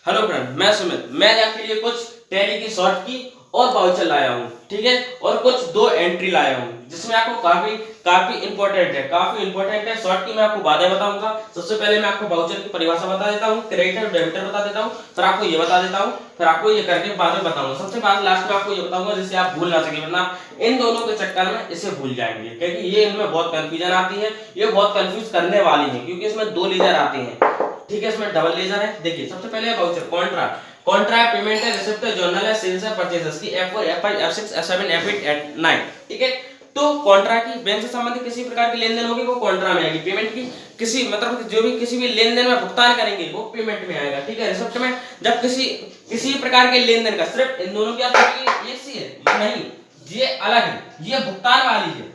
Hello friend, मैं सुमित। मैं आपके लिए कुछ टैली की शॉर्ट की और वाउचर लाया हूँ, ठीक है। और कुछ दो एंट्री लाया हूँ जिसमें आपको काफी काफी इंपॉर्टेंट है। शॉर्ट की मैं आपको बातें बताऊंगा। सबसे पहले मैं आपको वाउचर की परिभाषा बता देता हूँ, क्रेडिटर डेबिटर बता देता हूँ, फिर आपको ये बता देता हूँ, फिर आपको ये करके बाद में बताऊंगा। सबसे बाद लास्ट में आपको ये बताऊंगा जिससे आप भूल ना सके, वरना इन दोनों के चक्कर में इसे भूल जाएंगे, क्योंकि ये इनमें बहुत कंफ्यूजन आती है। ये बहुत कंफ्यूज करने वाली है क्योंकि इसमें दो लेजर आते हैं, ठीक है। इसमें डबल लेजर है। देखिए सबसे पहले वाउचर कॉन्ट्रा। कॉन्ट्रा पेमेंट है, रिसिप्ट है, जर्नल है, सेल्स है, परचेजेस की F4 F5 F6 F7 F8 F9, ठीक है। तो कॉन्ट्रा की बैंक से संबंधित किसी प्रकार की लेन देन होगी वो कॉन्ट्रा में आएगी। पेमेंट की किसी मतलब जो भी किसी भी लेन देन में भुगतान करेंगे वो पेमेंट में आएगा, ठीक है। रिसिप्ट में जब किसी प्रकार के लेन देन का, सिर्फ इन दोनों की आप एक सी है, नहीं ये अलग है, ये भुगतान वाली है,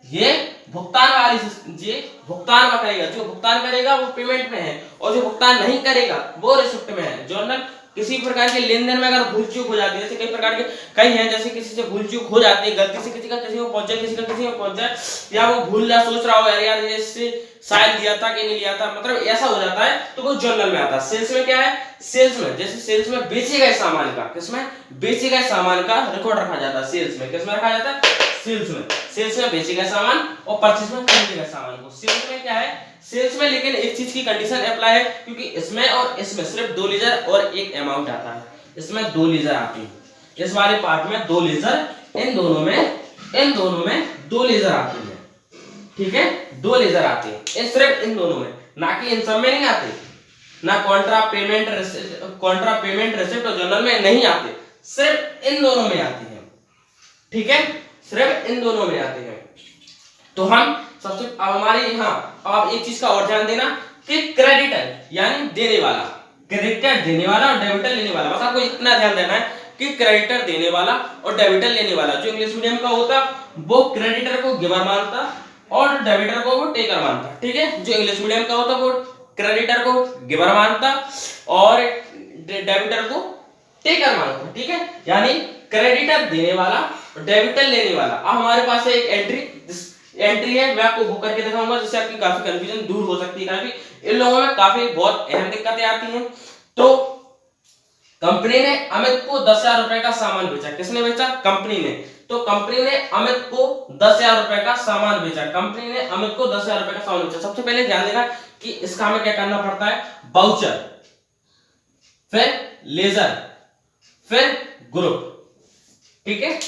ये भुगतान वाली, ये भुगतान में करेगा, जो भुगतान करेगा वो पेमेंट में है और जो भुगतान नहीं करेगा वो रिसिप्ट में है। जर्नल किसी प्रकार के लेन देन में अगर भूल चूक हो जाती है, जैसे कई प्रकार के कई हैं, जैसे किसी से भूल चूक हो जाती है, गलती से किसी का किसी को पहुंच जाए, किसी का किसी को पहुंच जाए, या वो भूल जा सोच रहा हो यार ये इससे शायद लिया था कि नहीं लिया था, मतलब ऐसा हो जाता है, तो वो जर्नल में आता है। सेल्स में क्या है, सेल्स में जैसे सेल्स में बेचे गए सामान का, किसमें बेचे गए सामान का रिकॉर्ड रखा जाता है। सेल्स में किसमें रखा जाता है, सेल्स में। सेल्स में बेचे गए सामान और परचेज में खरीदे गए सामान को। सेल्स में क्या है, सेल्स में लेकिन एक चीज की कंडीशन अप्लाई है, क्योंकि इसमें और इसमें सिर्फ दो लेजर और एक अमाउंट आता है। इसमें दो लेजर आती है, इस वाले पार्ट में दो लेजर, इन दोनों में दो लेजर आती है, ठीक है। दो लेजर आते हैं इन सिर्फ इन दोनों में, ना कि इन सब में नहीं आते। ना कॉन्ट्रा पेमेंट रिसिप्ट और जर्नल में नहीं आते, सिर्फ इन दोनों में आती है, ठीक है। सिर्फ इन दोनों में आते हैं। तो हम सबसे अब हमारे यहाँ अब आप एक चीज का और ध्यान देना कि क्रेडिटर यानी देने वाला, क्रेडिटर देने वाला और डेबिटर लेने वाला, बस आपको इतना ध्यान देना है कि क्रेडिटर देने वाला और डेबिटर लेने वाला। जो इंग्लिश मीडियम का होता वो क्रेडिटर को गिवर मानता और डेबिटर को वो टेकर मानता, ठीक है। जो इंग्लिश मीडियम का होता वो क्रेडिटर को गिवर मानता और डेबिटर को टेकर मानता, ठीक है। यानी क्रेडिटर देने वाला और डेबिटर लेने वाला। अब हमारे पास है एक एंट्री है, मैं आपको वो करके दिखाऊंगा जिससे आपकी काफी कंफ्यूजन दूर हो सकती है। काफी इन लोगों में काफी बहुत अहम दिक्कतें आती हैं। तो कंपनी ने अमित को 10,000 रुपए का सामान बेचा। किसने बेचा, कंपनी ने। तो कंपनी ने अमित को 10,000 रुपए का सामान बेचा। कंपनी ने अमित को 10,000 रुपए का सामान बेचा। सबसे पहले ध्यान देना कि इसका हमें क्या करना पड़ता है, वाउचर, फिर लेजर, फिर ग्रुप, ठीक है।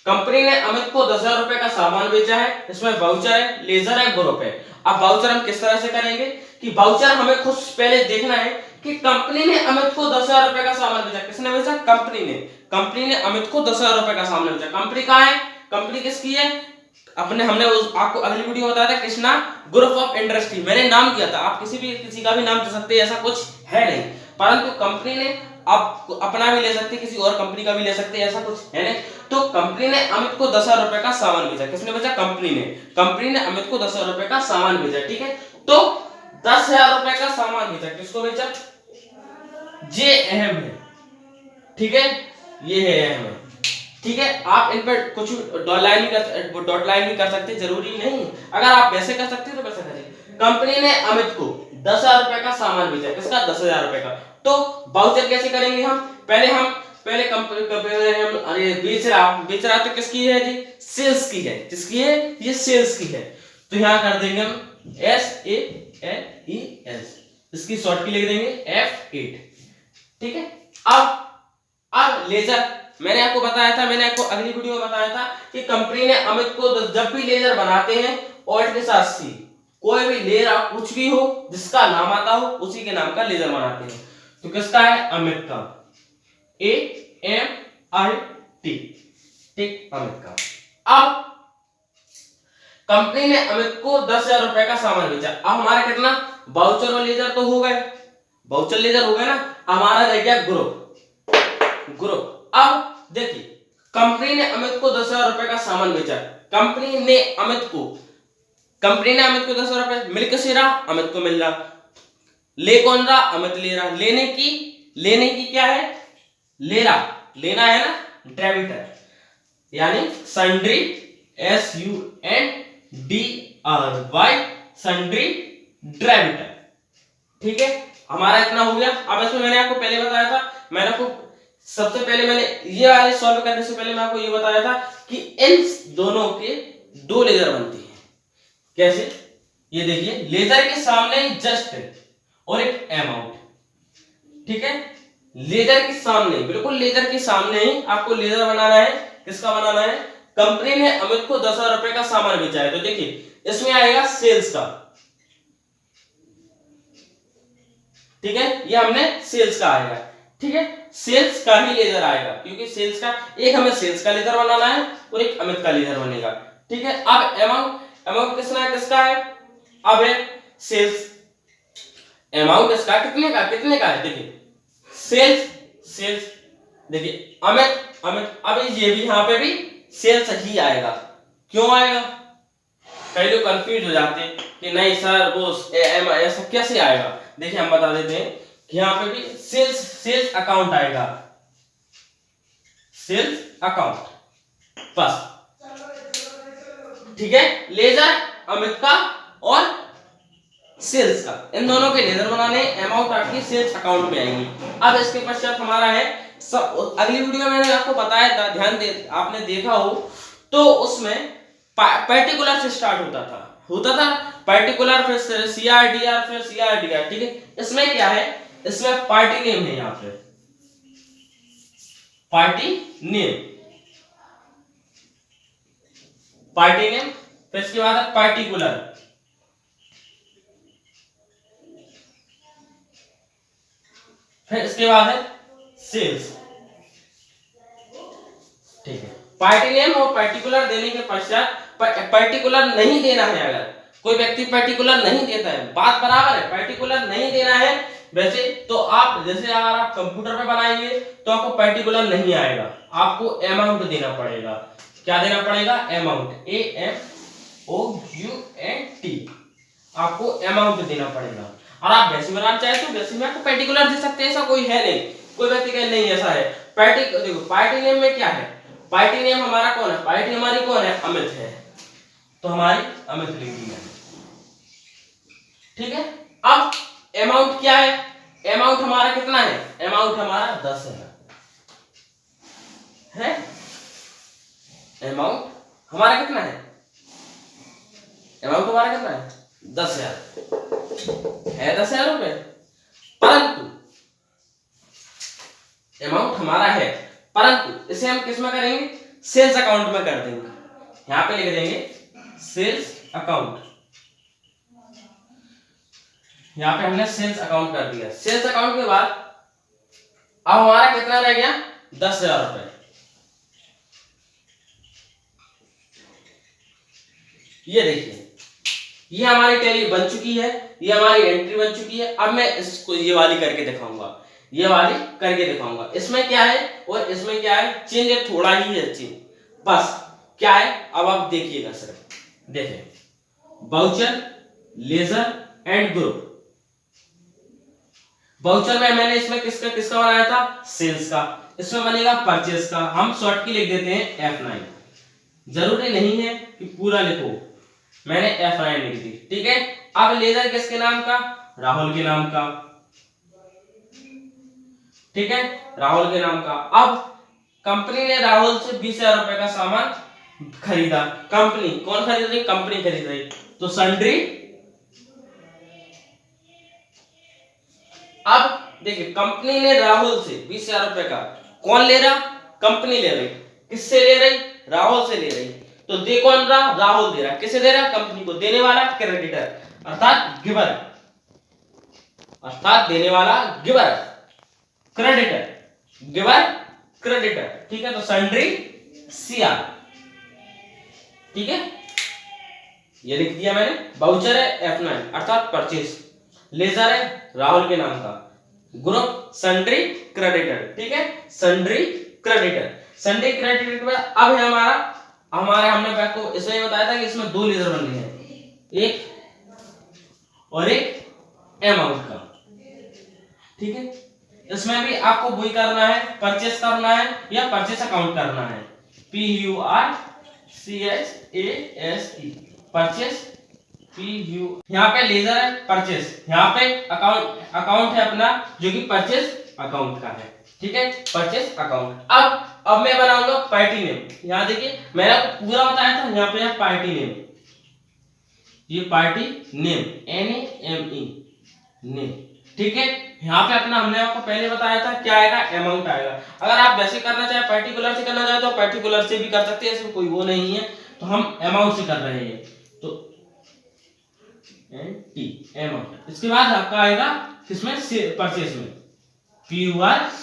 कंपनी ने अमित को 10,000 रुपए का सामान बेचा है, इसमें वाउचर है, लेजर है, ग्रुप है। अब वाउचर हम किस तरह से करेंगे कि वाउचर हमें खुद पहले देखना है कि कंपनी ने अमित को 10,000 रुपए का सामान बेचा। किसने बेचा, कंपनी ने अमित को 10,000 रुपए का सामान बेचा। कंपनी कहाँ है, कंपनी किसकी है, हमने आपको अगली वीडियो में बताया था कृष्णा ग्रुप ऑफ इंडस्ट्री, मैंने नाम किया था। आप किसी का भी नाम दे सकते हैं, ऐसा कुछ है नहीं, परंतु कंपनी ने आप अपना भी ले सकते, किसी और कंपनी का भी ले सकते, ऐसा कुछ है नहीं। तो कंपनी ने अमित को 10,000 रुपए का सामान बेचा। किसने बेचा, कंपनी ने अमित को 10,000 रुपए का सामान बेचा, ठीक है। तो 10,000 रुपए का सामान बेचा, किसको बेचा, ये अहम है, ठीक है, ये है अहम है, ठीक है। आप इन पर कुछ डॉट लाइन भी कर सकते, जरूरी नहीं। अगर आप वैसे कर सकते तो वैसे करिए। कंपनी ने अमित को 10,000 रुपए का सामान बेचा, किसका, 10,000 रुपए का। तो वाउचर कैसे करेंगे हम, पहले कंपनी अरे बेच रहा तो किसकी है जी, सेल्स की है। किसकी है, ये सेल्स की है। तो यहां कर देंगे हम SALES, इसकी शॉर्ट की लिख देंगे F8, ठीक है। अब लेजर, मैंने आपको बताया था, मैंने आपको अगली वीडियो में बताया था कि कंपनी ने अमित को जब भी लेजर बनाते हैं और के साथ सी कोई भी लेजर कुछ भी हो जिसका नाम आता हो उसी के नाम का लेजर बनाते हैं। तो किसका है, अमित का, AMIT, ठीक, अमित का। अब कंपनी ने अमित को 10,000 रुपए का सामान बेचा। अब हमारा कितना, वाउचर और लेजर तो हो गए, वाउचर लेजर हो गए ना, हमारा रह गया ग्रुप। अब देखिए कंपनी ने अमित को 10,000 रुपए का सामान बेचा। कंपनी ने अमित को 10,000 रुपए मिल किसे रहा, अमित को मिल रहा। ले कौन रहा, अमित ले रहा। लेने की क्या है, लेना है ना, डेबिटर, यानी सन्ड्री, SUNDRY, सन्ड्री डेबिटर, ठीक है। हमारा इतना हो गया। अब इसमें मैंने आपको पहले बताया था, मैंने आपको सबसे पहले मैंने ये वाले सॉल्व करने से पहले मैं आपको ये बताया था कि इन दोनों के दो लेजर बनती है। कैसे? ये देखिए, लेजर के सामने जस्ट और एक एम आउट, ठीक है, लेजर के सामने, बिल्कुल लेजर के सामने ही आपको लेजर बनाना है। किसका बनाना है? कंपनी ने अमित को 10,000 रुपए का सामान बेचा है, तो देखिए इसमें आएगा सेल्स का, ठीक है, ये हमने सेल्स का आएगा, ठीक है, सेल्स का ही लेजर आएगा, क्योंकि सेल्स का एक हमें सेल्स का लेजर बनाना है और एक अमित का लेजर बनेगा, ठीक है। अब अमाउंट, अमाउंट किसका है? अब है सेल्स, अमाउंट इसका कितने का है? देखिए सेल्स, सेल्स, देखिए अमित, अमित, अब ये भी यहाँ पे भी सेल्स ही आएगा। क्यों आएगा? कई लोग कंफ्यूज हो जाते हैं कि नहीं सर वो ऐसा कैसे आएगा। देखिए हम बता देते हैं कि यहाँ पे भी सेल्स, सेल्स अकाउंट आएगा, सेल्स अकाउंट बस, ठीक है। लेजर अमित का और सेल्स का, इन दोनों के लेजर बनाने, अमाउंट आपकी सेल्स अकाउंट में आएगी। अब इसके पश्चात हमारा है सब, अगली वीडियो में मैंने आपको बताया था, ध्यान दे आपने देखा हो तो उसमें पर्टिकुलर से स्टार्ट होता था पर्टिकुलर, फिर सीआरडीआर, फिर सीआरडीआर, ठीक है। इसमें क्या है? इसमें पार्टी नेम है, यहाँ पे पार्टी नेम, पार्टी नेम, फिर इसके बाद है पार्टिकुलर, फिर इसके बाद है सेल्स, ठीक है। पार्टी नेम और पर्टिकुलर देने के पश्चात, पर्टिकुलर नहीं देना है, अगर कोई व्यक्ति पर्टिकुलर नहीं देता है, बात बराबर है, पर्टिकुलर नहीं देना है वैसे तो आप, जैसे अगर आप कंप्यूटर पे बनाएंगे तो आपको पर्टिकुलर नहीं आएगा, आपको अमाउंट देना पड़ेगा। क्या देना पड़ेगा? अमाउंट, AMOUNT, आपको अमाउंट देना पड़ेगा। और आप वैसे बनाना चाहे तो वैसे में आपको पर्टिकुलर दे सकते हैं, ऐसा कोई है नहीं, कोई व्यक्ति कहे नहीं ऐसा है। देखो पार्टी नेम में क्या है? पार्टी नेम हमारा कौन है? पार्टी हमारी कौन है? अमित है, तो हमारी अमित लिख दी है, ठीक है। अब अमाउंट क्या है? अमाउंट हमारा कितना है? अमाउंट हमारा 10 है, अमाउंट हमारा कितना है? अमाउंट हमारा कितना है? 10,000 है, 10,000 रुपए, परंतु अमाउंट हमारा है, परंतु इसे हम किस में करेंगे? सेल्स अकाउंट में कर देंगे, यहां पे लिख देंगे सेल्स अकाउंट, यहां पे हमने सेल्स अकाउंट कर दिया। सेल्स अकाउंट के बाद अब हमारा कितना रह गया? 10,000 रुपए। ये देखिए, ये हमारी टैली बन चुकी है, ये हमारी एंट्री बन चुकी है। अब मैं इसको ये वाली करके दिखाऊंगा, ये वाली करके दिखाऊंगा। इसमें क्या है और इसमें क्या है? चेंज है, थोड़ा ही है चेंज, बस। क्या है? अब आप देखिएगा सर, देखिए voucher, ledger and group. Voucher में मैंने इसमें किसका किसका बनाया था? सेल्स का। इसमें बनेगा परचेस का, हम शॉर्ट की लिख देते हैं F9, जरूरी नहीं है कि पूरा लिखो, मैंने F9 लिख दी, ठीक है। अब लेजर किसके नाम का? राहुल के नाम का, ठीक है, राहुल के नाम का। अब कंपनी ने राहुल से 20,000 रुपए का सामान खरीदा, कंपनी कौन खरीद रही? कंपनी खरीद रही, तो सन्ड्री। अब देखिए कंपनी ने राहुल से 20,000 रुपए का, कौन ले रहा? कंपनी ले रही, किससे ले रही? राहुल से ले रही, तो दे कौन रहा? राहुल दे रहा, किसे दे रहा? कंपनी को। देने वाला क्रेडिटर, अर्थात गिवर, अर्थात देने वाला गिवर, क्रेडिटर, गिवर क्रेडिटर, ठीक है। तो सन्ड्री CR, ठीक है, ये लिख दिया मैंने। वाउचर है F9 अर्थात परचेस, लेजर है राहुल के नाम का, ग्रुप सन्ड्री क्रेडिटर, ठीक है, सन्ड्री क्रेडिटर। सन्ड्री क्रेडिटर में अब है हमारा हमने आपको इसमें बताया था कि इसमें दो लेजर बनने हैं, एक और एक अमाउंट का, ठीक है। इसमें भी आपको वही करना है, परचेस करना है या परचेस अकाउंट करना है, PURCHASE, परचेस यहाँ पे लेजर है परचेस, यहाँ पे अकाउंट है अपना जो कि परचेस अकाउंट का है, ठीक है, परचेस अकाउंट। अब मैं बनाऊंगा पार्टी नेम। यहाँ देखिए मैंने आपको पूरा बताया था, यहाँ पे है पार्टी नेम, ये पार्टी नेम NAME नेम, ठीक है। यहाँ पे अपना हमने आपको पहले बताया था क्या आएगा, अमाउंट आएगा। अगर आप वैसे करना चाहे पर्टिकुलर से करना चाहे तो पर्टिकुलर से भी कर सकते हैं, इसमें कोई वो नहीं है, तो हम अमाउंट से कर रहे हैं, तो NT अमाउंट। इसके बाद आपका आएगा किसमें, परचेस में, PURCHASE।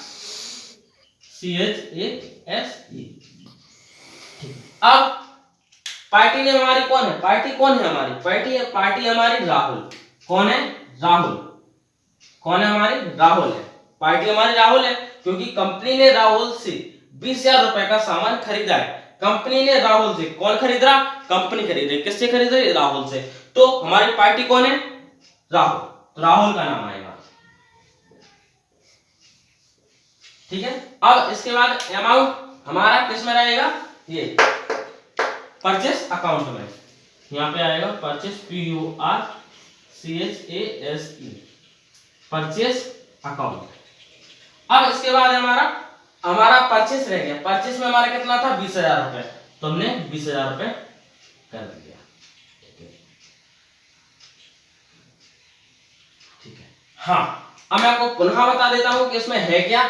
अब पार्टी ने हमारी कौन है, पार्टी कौन है हमारी, पार्टी हमारी राहुल। कौन है, राहुल। कौन है हमारी, राहुल है। पार्टी हमारी राहुल है क्योंकि कंपनी ने राहुल से 20,000 रुपए का सामान खरीदा है। कंपनी ने राहुल से, कौन खरीद रहा, कंपनी खरीद रही, किससे खरीद रही, राहुल से। तो हमारी पार्टी कौन है, राहुल, तो राहुल का नाम आएगा, ठीक है। अब इसके बाद अमाउंट हमारा किस में रहेगा, ये परचेस अकाउंट में, यहाँ पे आएगा परचेस PURCHASE परचेस अकाउंट। अब इसके बाद हमारा परचेस रह गया। परचेस में हमारा कितना था, 20,000 रुपए, तो हमने 20,000 रुपए कर दिया, ठीक है। हाँ, अब मैं आपको पुनः बता देता हूं कि इसमें है क्या,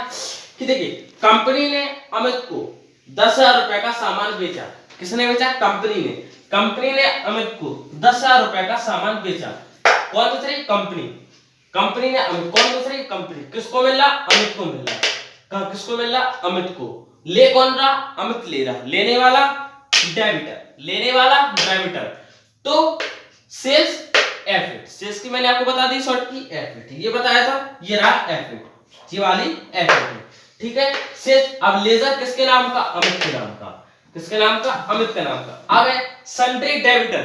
कि देखिए कंपनी ने अमित को 10,000 रुपए का सामान बेचा। किसने बेचा, कंपनी ने अमित को 10,000 रुपए का सामान बेचा। कौन बेच रही, कंपनी ने अमित, कौन बेच रही, कंपनी। किसको मिल रहा, अमित को मिल रहा। किसको मिल रहा, अमित को। ले कौन रहा, अमित ले रहा। लेने वाला डेबिटर, तो सेल्स F8, सेल्स की मैंने आपको बता दी शॉर्ट की F8, ये बताया था, ये रहा F8, ये वाली F8, ठीक है। सेल्स, अब लेजर किसके नाम का, अमित के नाम का। किसके नाम का, अमित के नाम का। अब है सन्ड्री डेबिटर,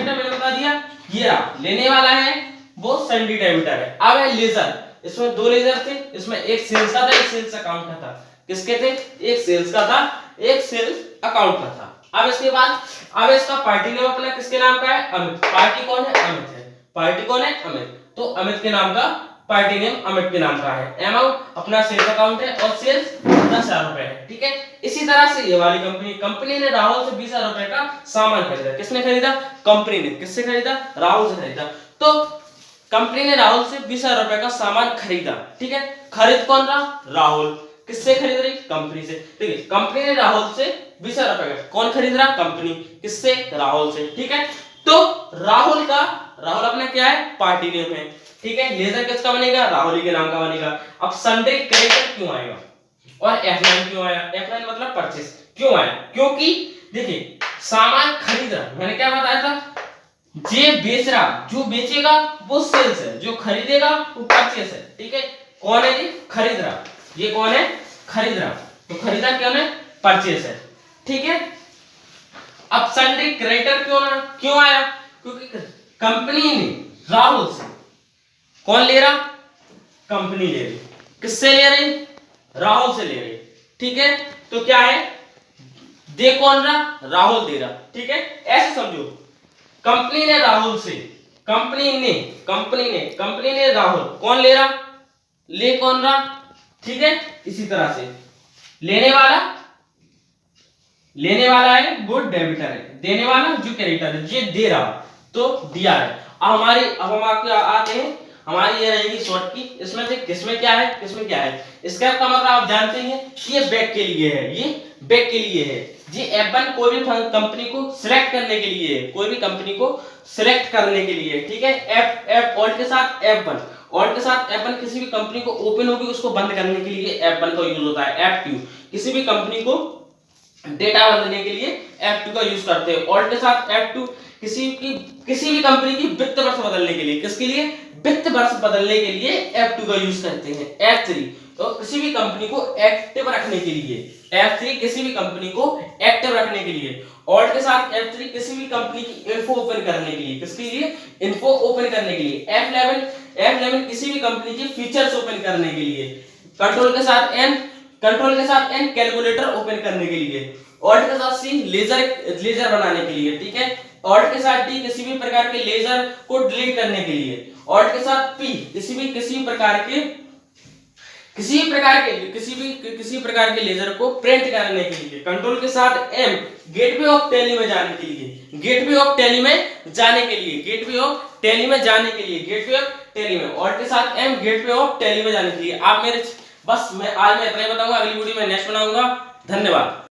मैंने बता दिया, ये रहा, लेने वाला है वो सन्ड्री डेबिटर है। अब है लेजर, इसमें 2 लेजर थे, इसमें एक सेल्स का था, एक सेल्स अकाउंट का था। किसके थे, एक सेल्स का था, एक सेल्स अकाउंट का था। अब इसके बाद अब इसका पार्टी नेम अपना किसके नाम का है, अमित। पार्टी कौन है, अमित है। पार्टी कौन है, अमित, तो अमित के नाम का पार्टी नेम अमित के नाम का है। अमाउंट अपना सेल्स अकाउंट है और सेल्स 10,000 रुपए है, ठीक है। इसी तरह से ये वाली कंपनी ने राहुल से 20,000 रुपए का सामान खरीदा। किसने खरीदा, कंपनी ने। किससे खरीदा, राहुल से खरीदा। तो कंपनी ने राहुल से 20,000 रुपए का सामान खरीदा, ठीक है। खरीद कौन रहा, राहुल। किससे खरीद रही, कंपनी से, ठीक है। कंपनी ने राहुल से 20,000 रुपए का, कौन खरीद रहा, कंपनी। किससे, राहुल से, ठीक है। तो राहुल अपना क्या है, पार्टी नेम है, ठीक है। लेजर किसका बनेगा, राहुल के नाम का बनेगा। अब सन्ड्री क्रेडिटर क्यों आएगा और F9 क्यों आया, F9 मतलब परचेस क्यों आया, क्योंकि देखिए सामान खरीद रहा, मैंने क्या बताया था, जे बेच रहा, जो बेचेगा वो सेल्स है, जो खरीदेगा वो परचेस है, ठीक है। कौन है, ये खरीद रहा, ये कौन है, खरीद रहा, तो खरीदा कौन है, परचेस है, ठीक है। अब सन्ड्री क्रेडिटर क्यों आया, क्योंकि कंपनी ने राहुल से, कौन ले रहा, कंपनी ले रही, किससे ले रही, राहुल से ले रही, ठीक है। तो क्या है, दे कौन रहा, राहुल दे रहा, ठीक है। ऐसे समझो, कंपनी ने राहुल से, कंपनी ने राहुल, कौन ले रहा, ले कौन रहा, ठीक है। इसी तरह से लेने वाला है वो डेबिटर है, देने वाला जो क्रेडिटर है, ये दे रहा तो दिया है। अब हम आपके आते हैं, हमारी ये रहेगी शॉर्ट की। इसमें से किसमें क्या है, इसका मतलब आप जानते हैं कि ये बैक के लिए है, ये बैक के लिए है। जी F1 कोई भी कंपनी को सिलेक्ट करने के लिए है, कोई भी कंपनी को सिलेक्ट करने के लिए, ठीक है। F ऑल्ट के साथ F1 किसी भी कंपनी को ओपन होगी उसको बंद करने के लिए F1 का यूज होता है। F2 किसी भी कंपनी को डेटा बदलने के लिए F2 का यूज करते हैं। ऑल्ट के साथ F2 किसी भी कंपनी की वित्त वर्ष बदलने के लिए, किसके लिए, वित्त वर्ष बदलने के लिए F2 का यूज करते हैं। F3 तो किसी भी कंपनी को एक्टिव रखने के लिए, F3 किसी भी कंपनी को एक्टिव रखने के लिए। ऑल्ट के साथ F3 किसी भी कंपनी की इन्फो ओपन करने के लिए, किसके लिए, इन्फो ओपन करने के लिए। F11 किसी भी कंपनी की फीचर्स ओपन करने के लिए। कंट्रोल के साथ N कैलकुलेटर ओपन करने के लिए। ऑल्ट के साथ C लेजर बनाने के लिए, ठीक है। ऑल्ट के साथ डी किसी भी प्रकार के लेजर को डिलीट करने के लिए, ऑल्ट के साथ पी किसी भी प्रकार के लेजर को प्रिंट करने के लिए, कंट्रोल के साथ एम गेटवे ऑफ टैली में जाने के लिए, गेटवे ऑफ टैली में जाने के लिए, गेटवे ऑफ टैली में जाने के लिए, गेटवे ऑफ टैली में, ऑल्ट के साथ एम गेटवे ऑफ टैली में जाने के लिए। आप मेरे बस मैं आज मैं इतना ही बताऊंगा, अगली वीडियो में नेक्स्ट बनाऊंगा। धन्यवाद।